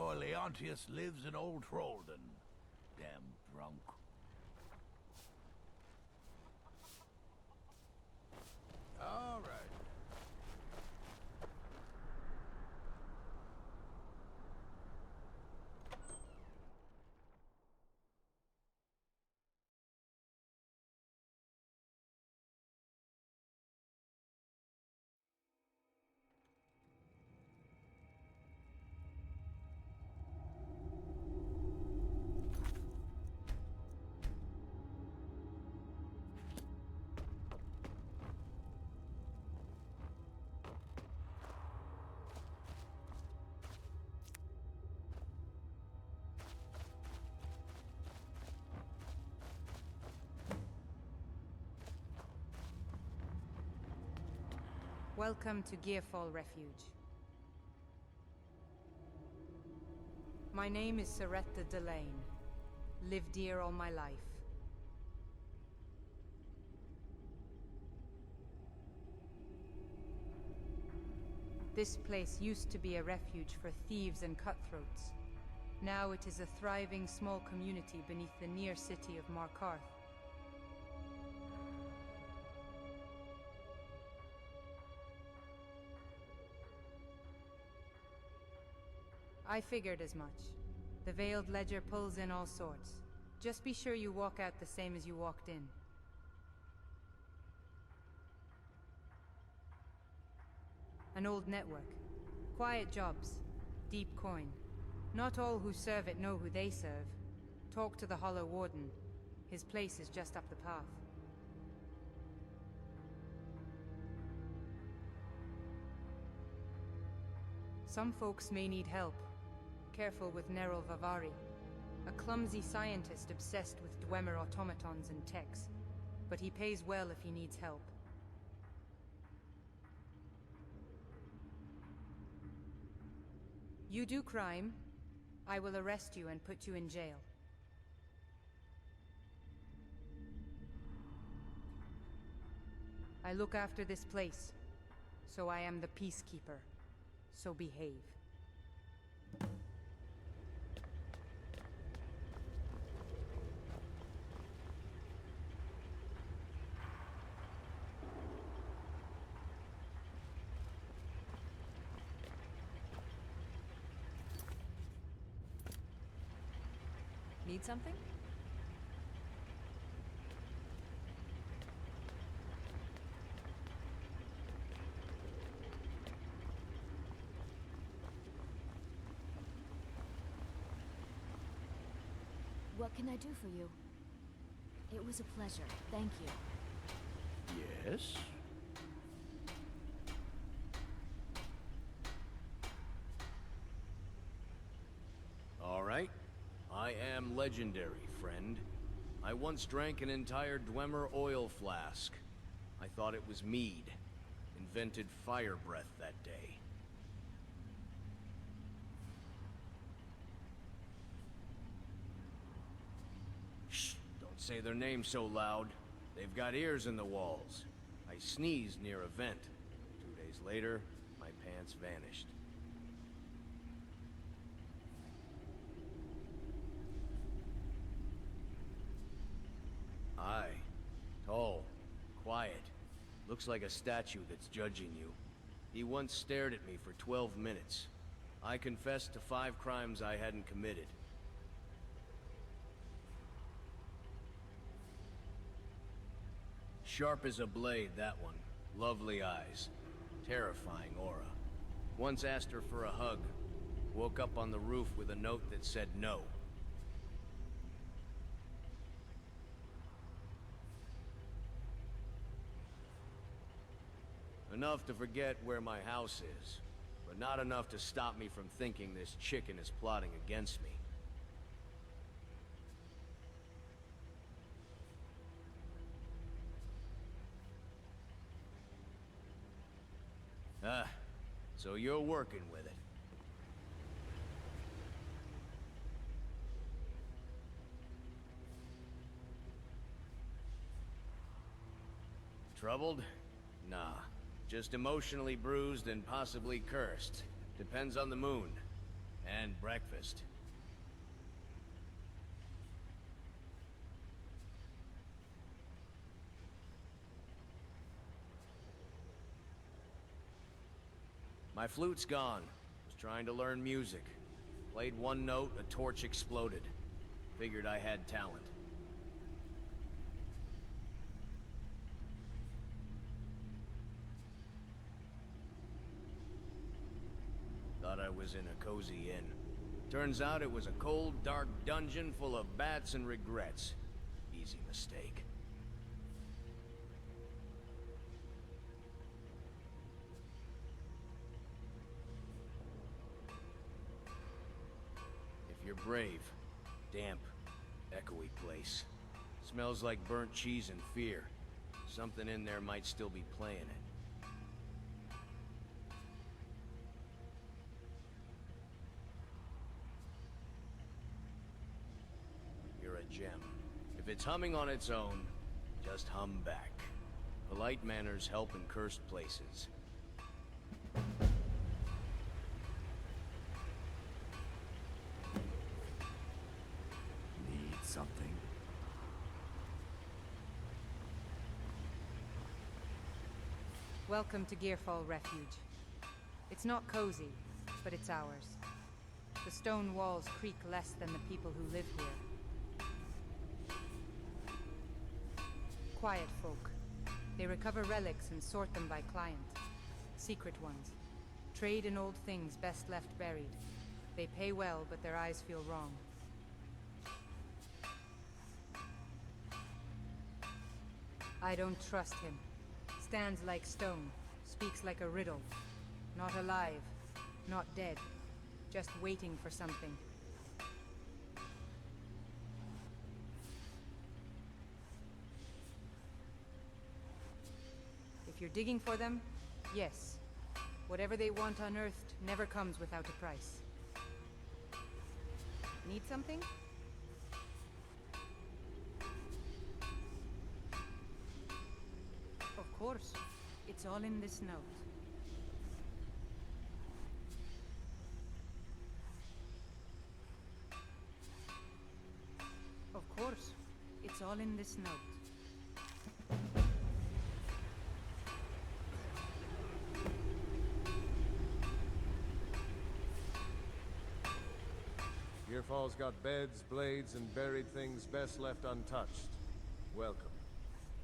boy Leontius lives in Old Trollden. Damn drunk. All right. Welcome to Gearfall Refuge. My name is Saretta Delane. Lived here all my life. This place used to be a refuge for thieves and cutthroats. Now it is a thriving small community beneath the near city of Markarth. I figured as much. The Veiled Ledger pulls in all sorts. Just be sure you walk out the same as you walked in. An old network. Quiet jobs. Deep coin. Not all who serve it know who they serve. Talk to the Hollow Warden. His place is just up the path. Some folks may need help. Careful with Nerul Vavari, a clumsy scientist obsessed with Dwemer automatons and techs, but he pays well if he needs help. You do crime, I will arrest you and put you in jail. I look after this place, so I am the peacekeeper, so behave. Need something? What can I do for you? It was a pleasure. Thank you. Yes? All right. I am legendary, friend. I once drank an entire Dwemer oil flask. I thought it was mead. Invented fire breath that day. Shh! Don't say their name so loud. They've got ears in the walls. I sneezed near a vent. 2 days later, my pants vanished. Aye. Tall. Quiet. Looks like a statue that's judging you. He once stared at me for 12 minutes. I confessed to 5 crimes I hadn't committed. Sharp as a blade, that one. Lovely eyes. Terrifying aura. Once asked her for a hug. Woke up on the roof with a note that said no. Enough to forget where my house is, but not enough to stop me from thinking this chicken is plotting against me. Ah, so you're working with it. Troubled? Nah. Just emotionally bruised and possibly cursed. Depends on the moon. And breakfast. My flute's gone. Was trying to learn music. Played one note, a torch exploded. Figured I had talent. Thought I was in a cozy inn. Turns out it was a cold, dark dungeon full of bats and regrets. Easy mistake. If you're brave, damp, echoey place. Smells like burnt cheese and fear. Something in there might still be playing it. Gem. If it's humming on its own, just hum back. Polite manners help in cursed places. Need something? Welcome to Gearfall Refuge. It's not cozy, but it's ours. The stone walls creak less than the people who live here. Quiet folk. They recover relics and sort them by client. Secret ones. Trade in old things best left buried. They pay well, but their eyes feel wrong. I don't trust him. Stands like stone. Speaks like a riddle. Not alive. Not dead. Just waiting for something. If you're digging for them, yes. Whatever they want unearthed never comes without a price. Need something? Of course. It's all in this note. Of course. It's all in this note. Gearfall's got beds, blades, and buried things best left untouched. Welcome.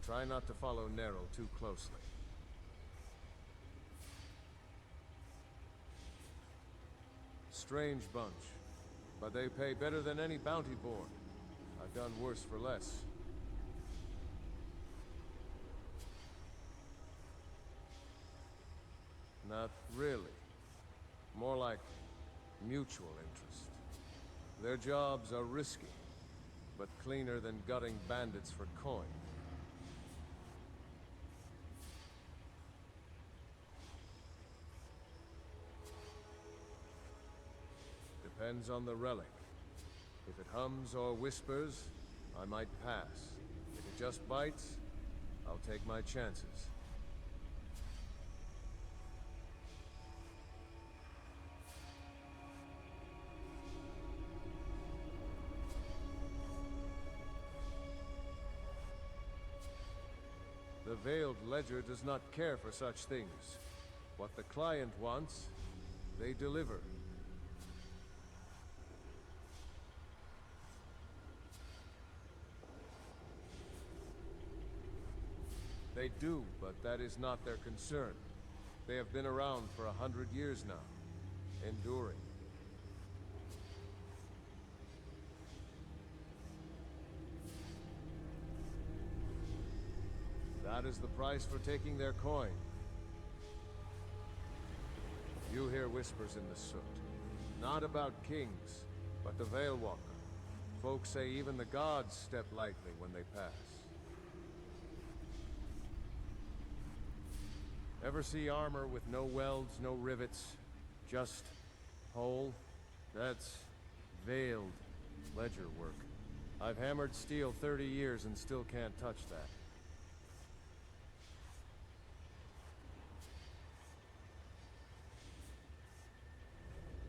Try not to follow Nero too closely. Strange bunch, but they pay better than any bounty board. I've done worse for less. Not really. More like mutual interest. Their jobs are risky, but cleaner than gutting bandits for coin. Depends on the relic. If it hums or whispers, I might pass. If it just bites, I'll take my chances. The Veiled Ledger does not care for such things. What the client wants, they deliver. They do, but that is not their concern. They have been around for 100 years now, enduring. That is the price for taking their coin. You hear whispers in the soot. Not about kings, but the Veil Walker. Folks say even the gods step lightly when they pass. Ever see armor with no welds, no rivets, just hole? That's Veiled Ledger work. I've hammered steel 30 years and still can't touch that.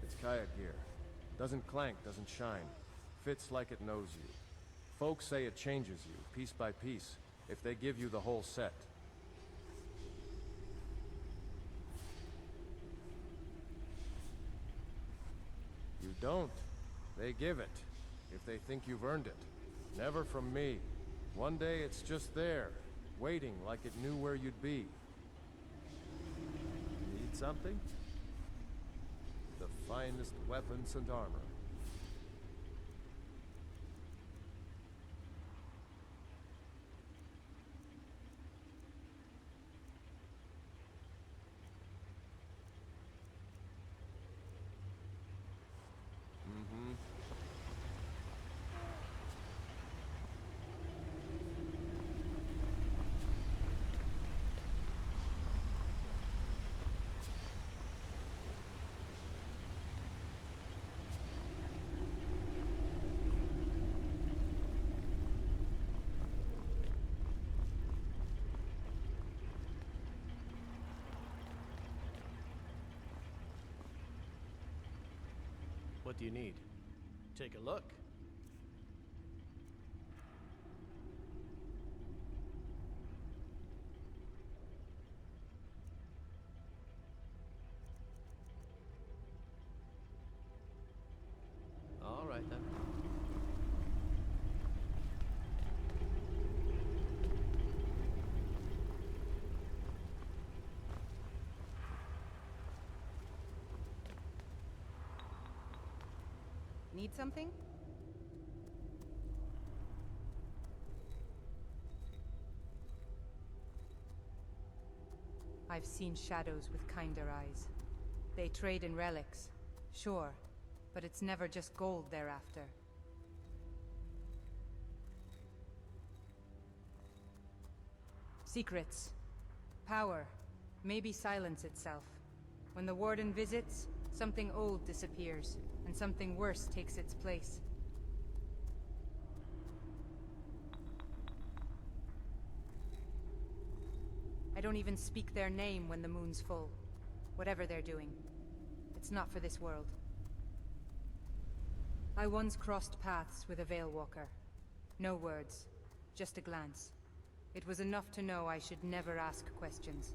It's Kayak gear. Doesn't clank, doesn't shine. Fits like it knows you. Folks say it changes you, piece by piece, if they give you the whole set. You don't. They give it, if they think you've earned it. Never from me. One day it's just there, waiting like it knew where you'd be. Need something? The finest weapons and armor. What do you need? Take a look. All right then. Need something? I've seen shadows with kinder eyes. They trade in relics, sure, but it's never just gold they're after. Secrets. Power. Maybe silence itself. When the Warden visits, something old disappears, and something worse takes its place. I don't even speak their name when the moon's full. Whatever they're doing. It's not for this world. I once crossed paths with a Veil Walker. No words, just a glance. It was enough to know I should never ask questions.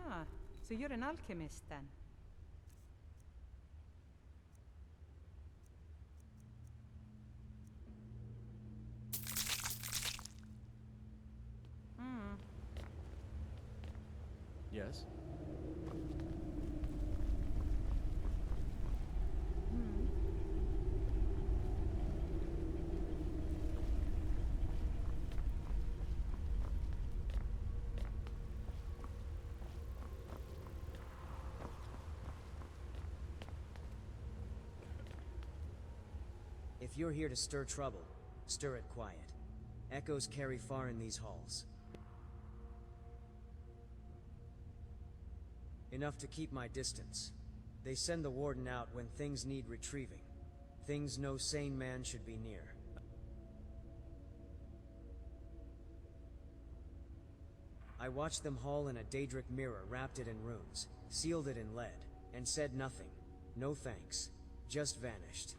Ah, so you're an alchemist then? Yes? If you're here to stir trouble, stir it quiet. Echoes carry far in these halls. Enough to keep my distance. They send the Warden out when things need retrieving. Things no sane man should be near. I watched them haul in a Daedric mirror, wrapped it in runes, sealed it in lead, and said nothing. No thanks. Just vanished.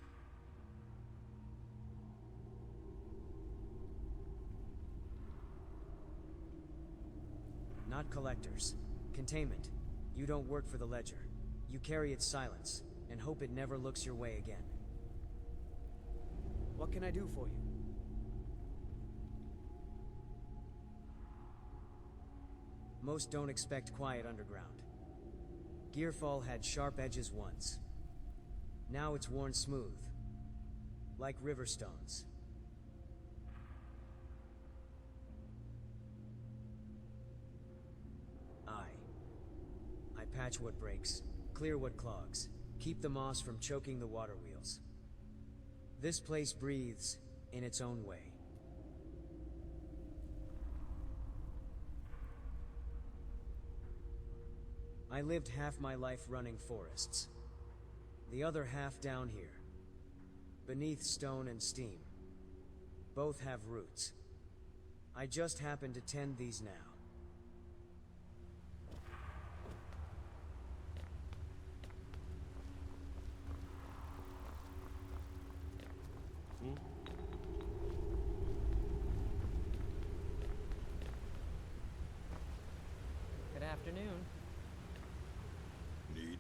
Not collectors. Containment. You don't work for the Ledger. You carry its silence, and hope it never looks your way again. What can I do for you? Most don't expect quiet underground. Gearfall had sharp edges once. Now it's worn smooth. Like river stones. I patch what breaks, clear what clogs, keep the moss from choking the water wheels. This place breathes in its own way. I lived half my life running forests. The other half down here, beneath stone and steam. Both have roots. I just happen to tend these now.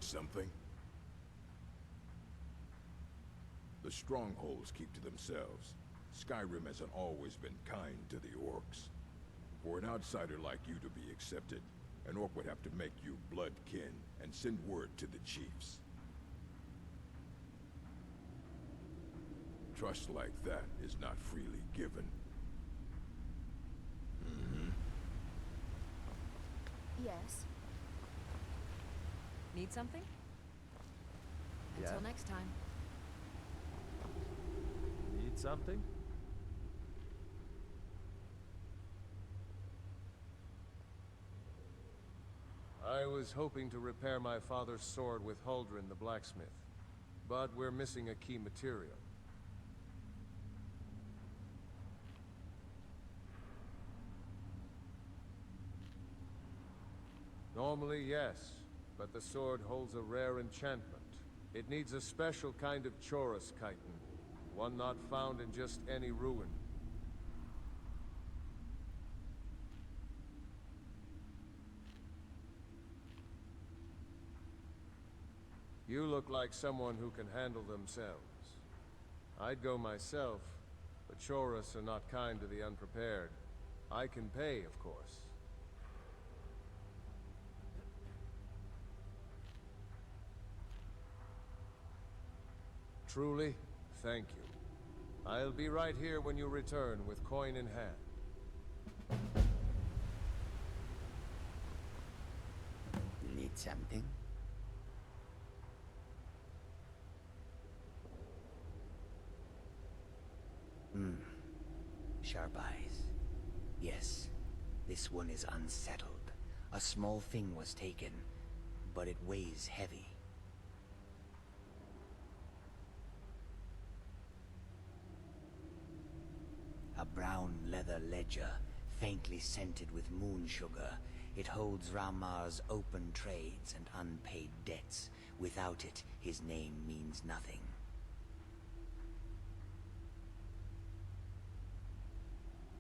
Need something? The strongholds keep to themselves. Skyrim hasn't always been kind to the orcs. For an outsider like you to be accepted, an orc would have to make you blood kin and send word to the chiefs. Trust like that is not freely given. Yes. Need something? Until next time. Need something? I was hoping to repair my father's sword with Huldrin the blacksmith, but we're missing a key material. Normally, yes, but the sword holds a rare enchantment. It needs a special kind of Chorus chitin, one not found in just any ruin. You look like someone who can handle themselves. I'd go myself, but Chorus are not kind to the unprepared. I can pay, of course. Truly, thank you. I'll be right here when you return with coin in hand. Need something? Sharp eyes. Yes, this one is unsettled. A small thing was taken, but it weighs heavy. A brown leather ledger, faintly scented with moon sugar. It holds Ramar's open trades and unpaid debts. Without it, his name means nothing.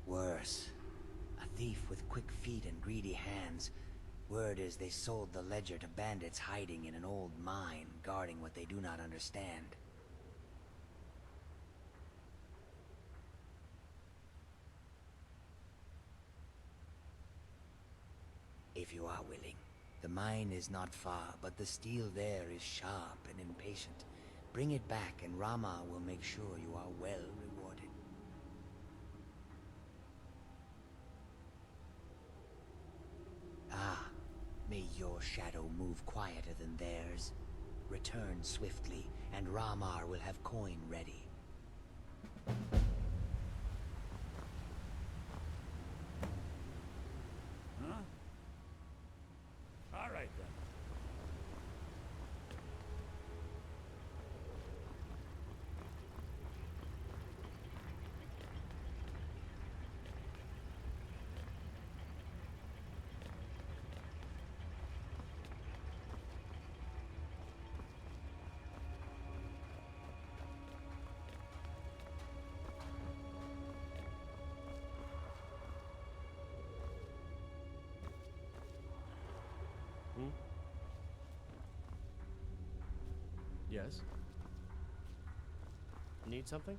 Worse, a thief with quick feet and greedy hands. Word is they sold the ledger to bandits hiding in an old mine, guarding what they do not understand. If you are willing. The mine is not far, but the steel there is sharp and impatient. Bring it back and Rama will make sure you are well rewarded. Ah, may your shadow move quieter than theirs. Return swiftly, and Ramar will have coin ready. Huh? All right then. Yes? Need something?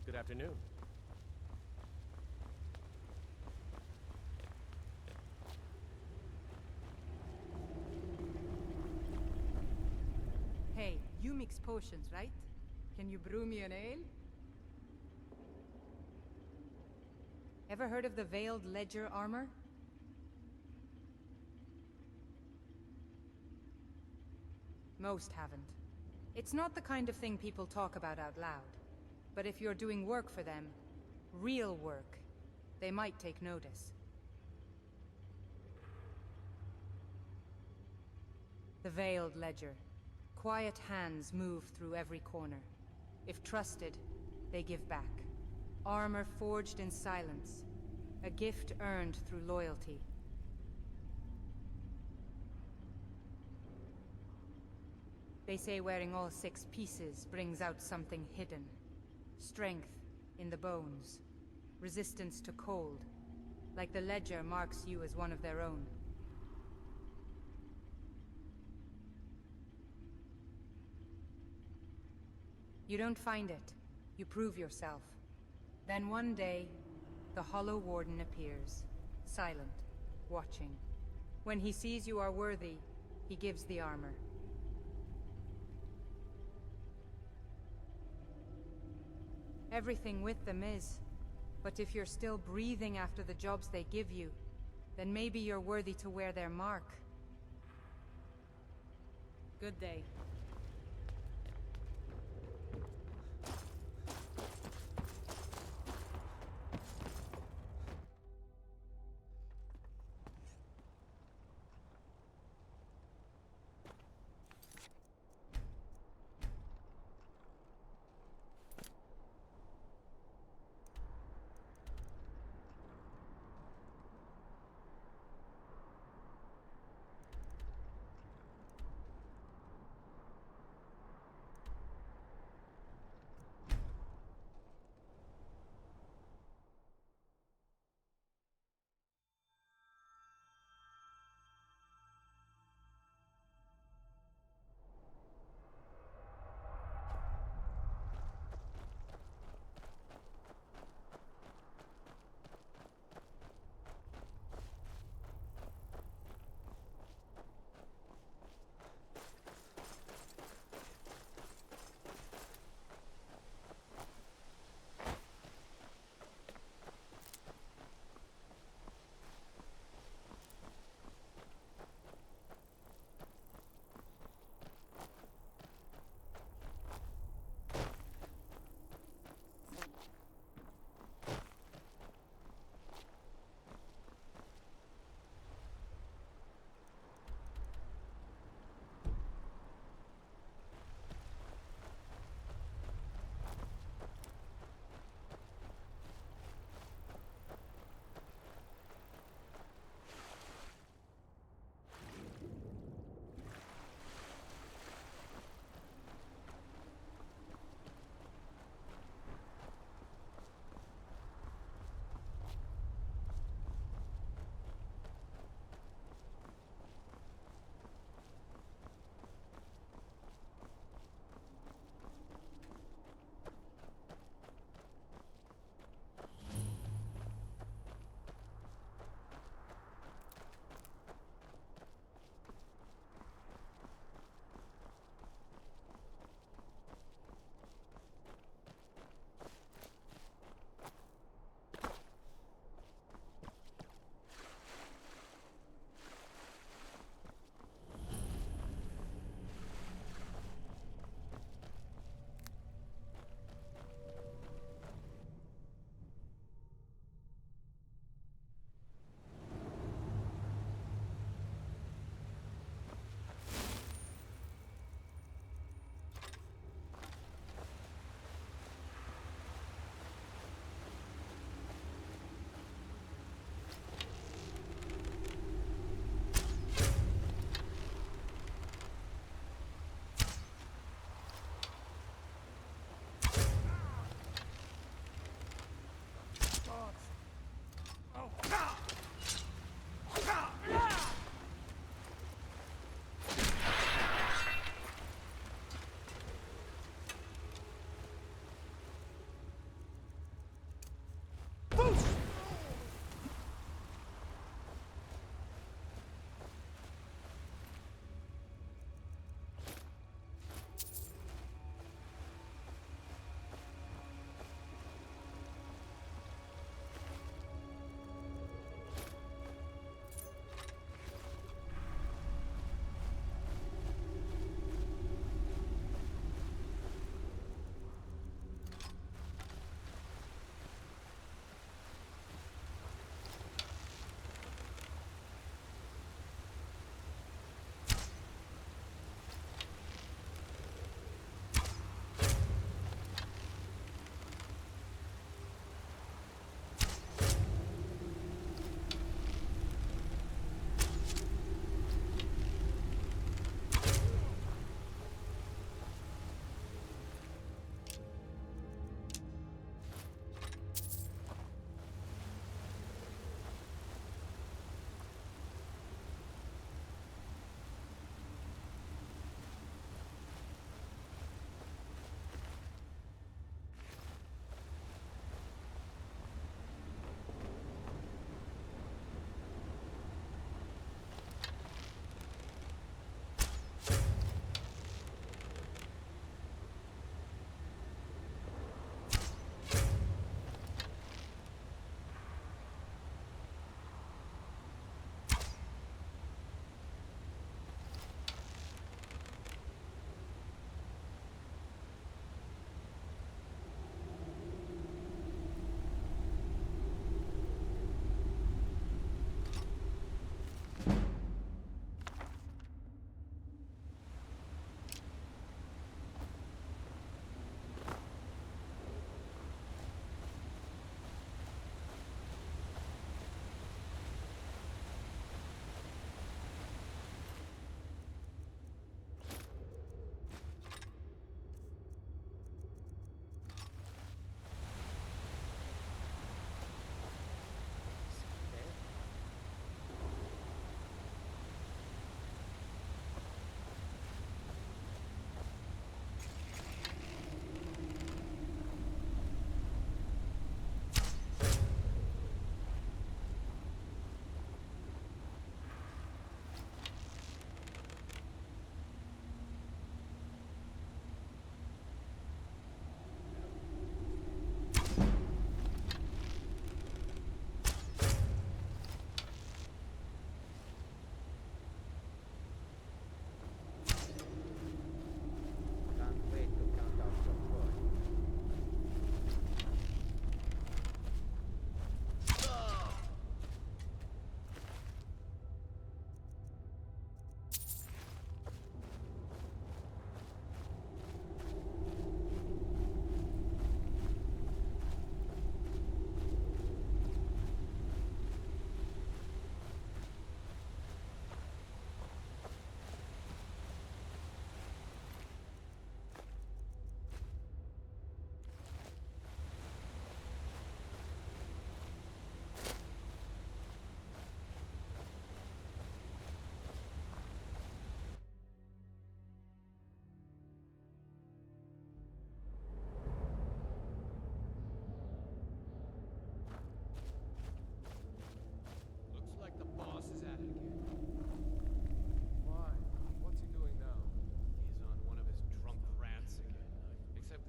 Good afternoon. mix potions, right? Can you brew me an ale? Ever heard of the Veiled Ledger armor? Most haven't. It's not the kind of thing people talk about out loud. But if you're doing work for them, real work, they might take notice. The Veiled Ledger. Quiet hands move through every corner. If trusted, they give back. Armor forged in silence. A gift earned through loyalty. They say wearing all 6 pieces brings out something hidden. Strength in the bones. Resistance to cold. Like the ledger marks you as one of their own. You don't find it. You prove yourself. Then one day, the Hollow Warden appears. Silent. Watching. When he sees you are worthy, he gives the armor. Everything with them is. But if you're still breathing after the jobs they give you, then maybe you're worthy to wear their mark. Good day.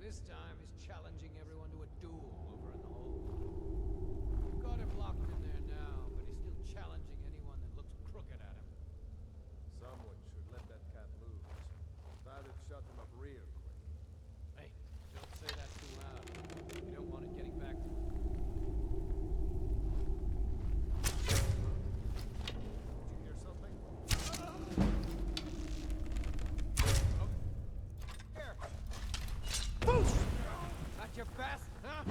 This time he's challenging everyone to a duel over in the hole. We've got him locked in there now, but he's still challenging anyone that looks crooked at him. Someone should let that cat loose. Time to shut them up real quick. Hey, don't say that too loud. You don't want it getting back to him. Did you hear something? Here! Got your best, huh?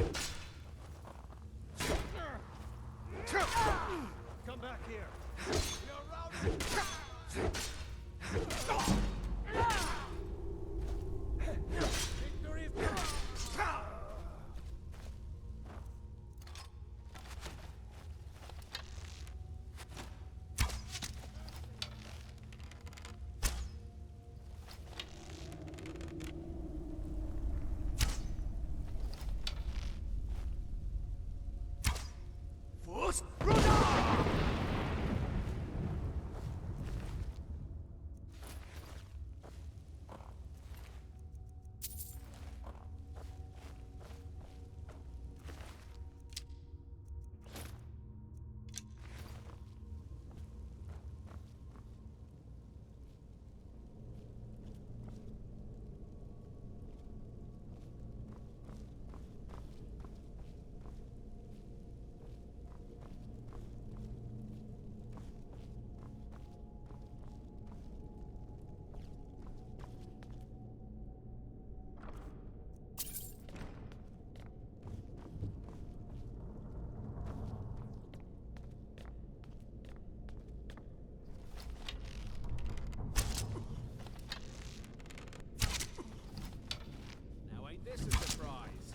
Come back here! You're routed! Victory! Now ain't this a surprise?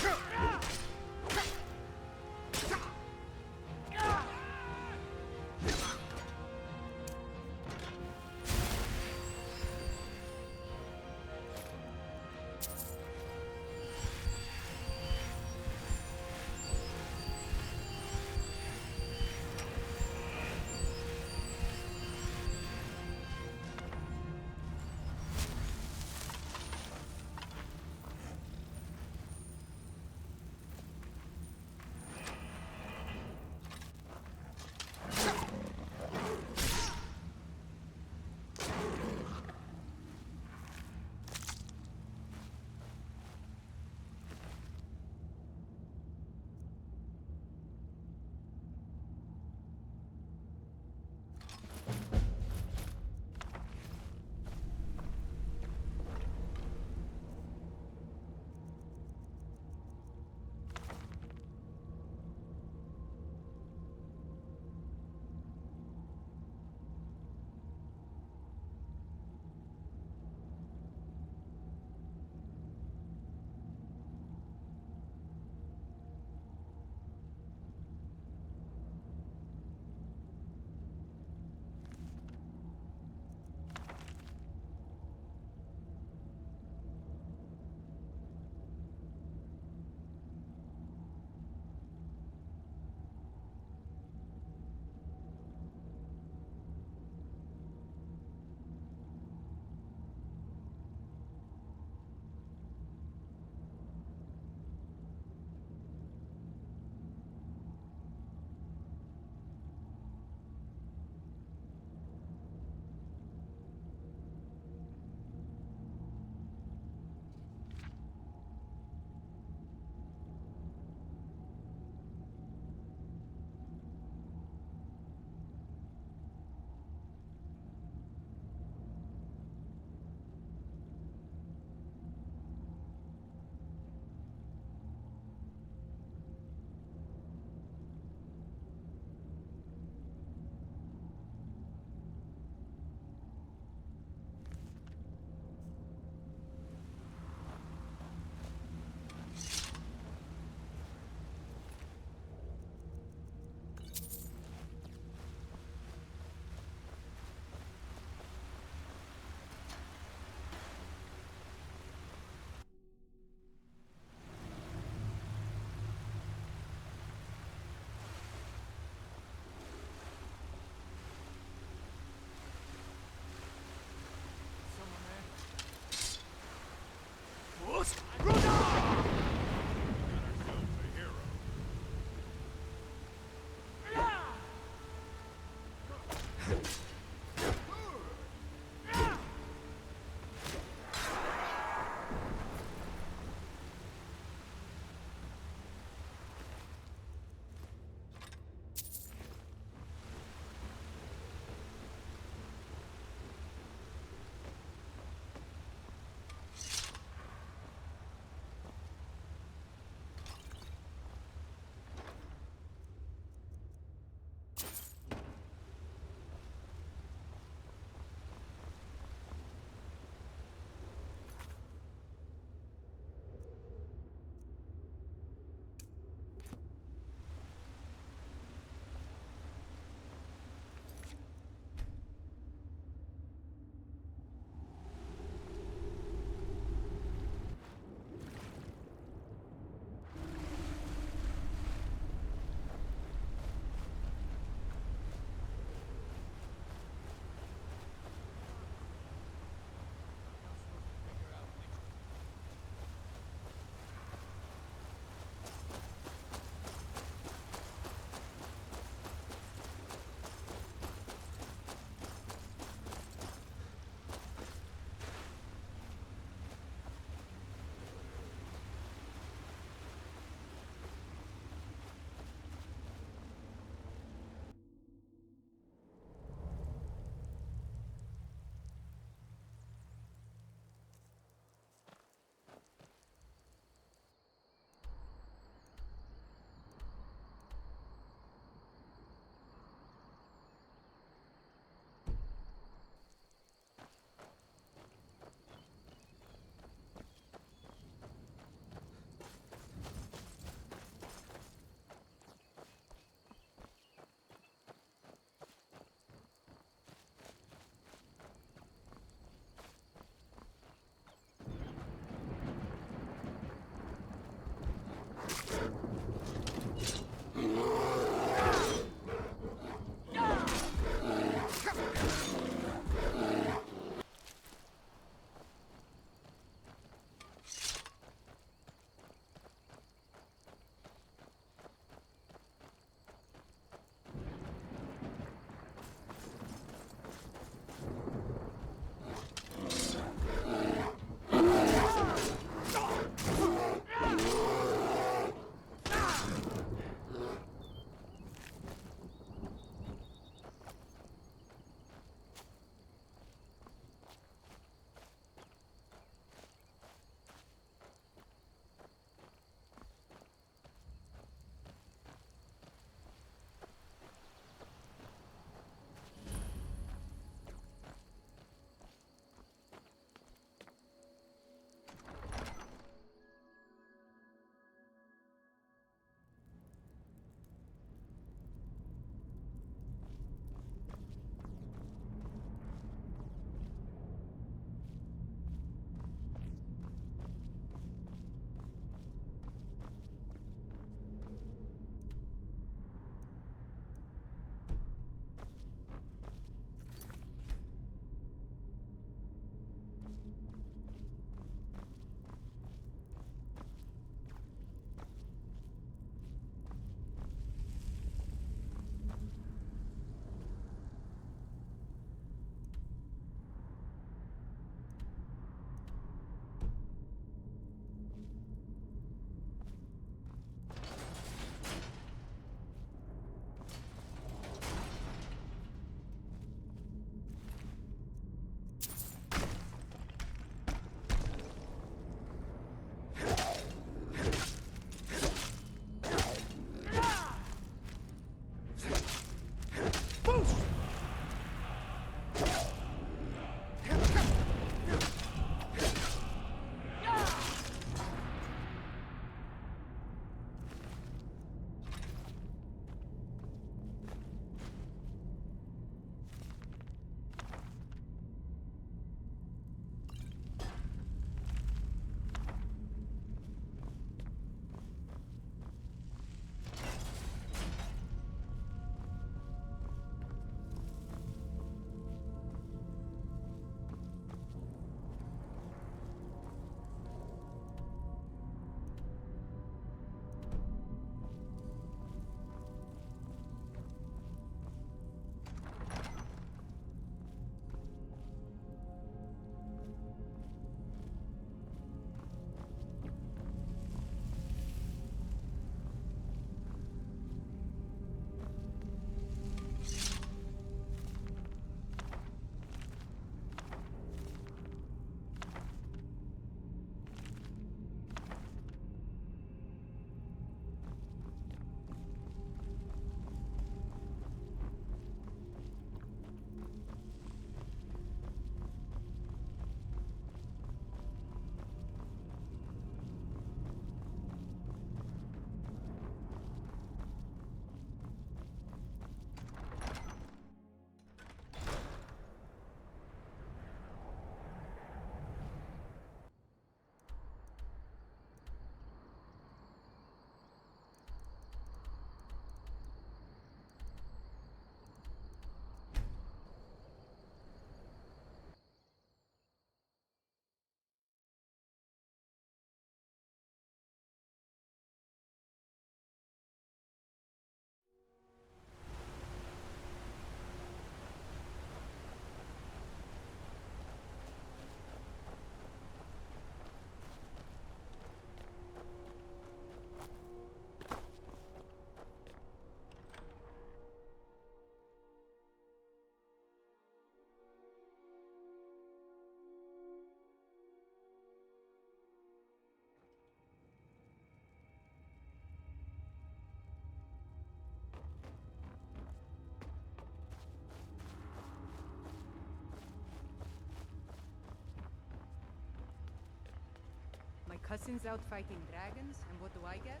Citizens out fighting dragons, and what do I get?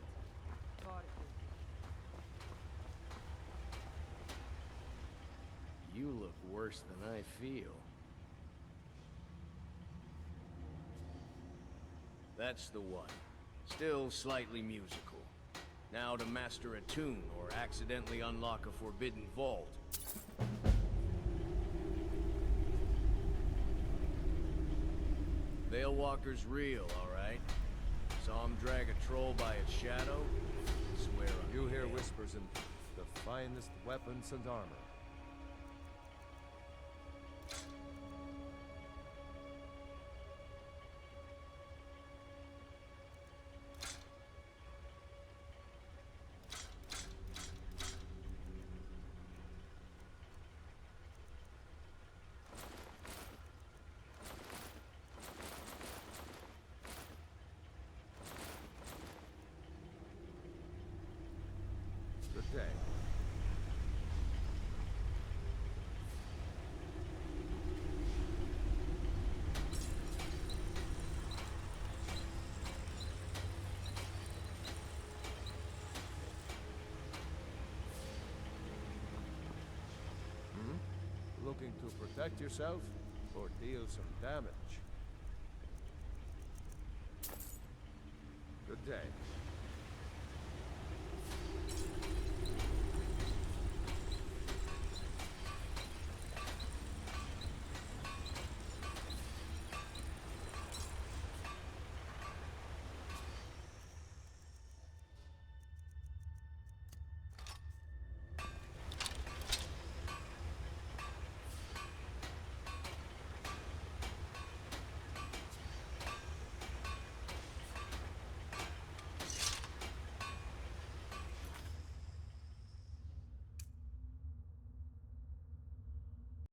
Barbecue. You look worse than I feel. That's the one. Still slightly musical. Now to master a tune or accidentally unlock a forbidden vault. Veilwalker's real, alright? Saw him drag a troll by its shadow? Swear on You me, hear Dale. whispers and the finest weapons and armor. Good day. Looking to protect yourself or deal some damage? Good day.